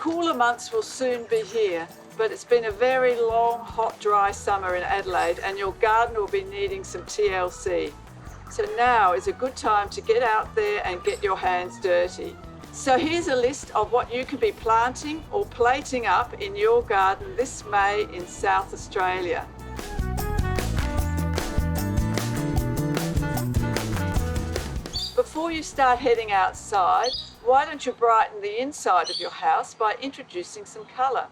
cooler months will soon be here, but it's been a very long, hot, dry summer in Adelaide and your garden will be needing some TLC. So now is a good time to get out there and get your hands dirty. So here's a list of what you can be planting or plating up in your garden this May in South Australia. Before you start heading outside, why don't you brighten the inside of your house by introducing some colour?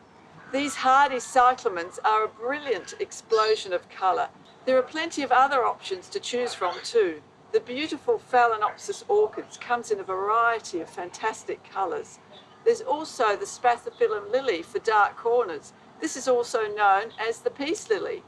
These hardy cyclamens are a brilliant explosion of colour. There are plenty of other options to choose from too. The beautiful Phalaenopsis orchids comes in a variety of fantastic colours. There's also the Spathiphyllum lily for dark corners. This is also known as the peace lily.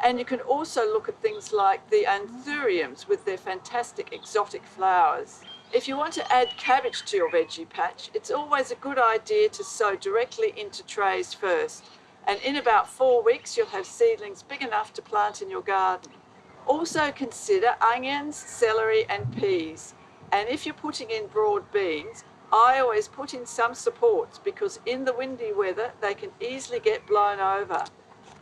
And you can also look at things like the anthuriums with their fantastic exotic flowers. If you want to add cabbage to your veggie patch, it's always a good idea to sow directly into trays first. And in about 4 weeks, you'll have seedlings big enough to plant in your garden. Also consider onions, celery and peas. And if you're putting in broad beans, I always put in some supports because in the windy weather, they can easily get blown over.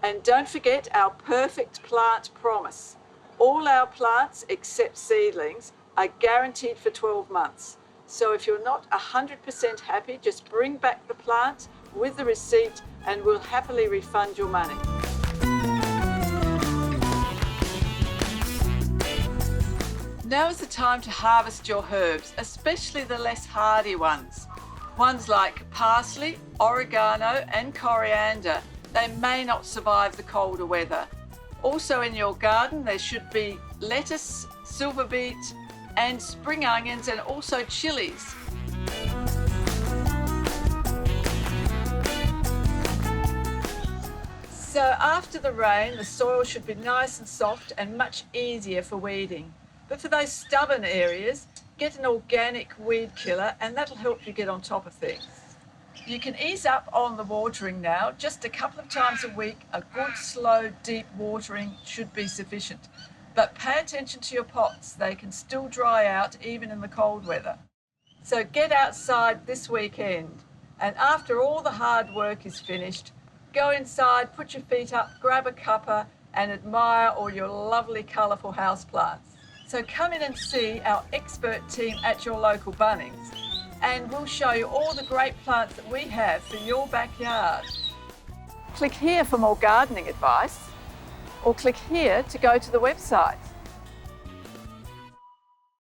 And don't forget our perfect plant promise. All our plants, except seedlings, are guaranteed for 12 months. So if you're not 100% happy, just bring back the plant with the receipt and we'll happily refund your money. Now is the time to harvest your herbs, especially the less hardy ones. Ones like parsley, oregano and coriander. They may not survive the colder weather. Also in your garden there should be lettuce, silver beet and spring onions and also chilies. So after the rain the soil should be nice and soft and much easier for weeding. But for those stubborn areas, get an organic weed killer and that'll help you get on top of things. You can ease up on the watering now. Just a couple of times a week, a good, slow, deep watering should be sufficient. But pay attention to your pots. They can still dry out even in the cold weather. So get outside this weekend. And after all the hard work is finished, go inside, put your feet up, grab a cuppa and admire all your lovely, colourful houseplants. So come in and see our expert team at your local Bunnings. And we'll show you all the great plants that we have for your backyard. Click here for more gardening advice, or click here to go to the website.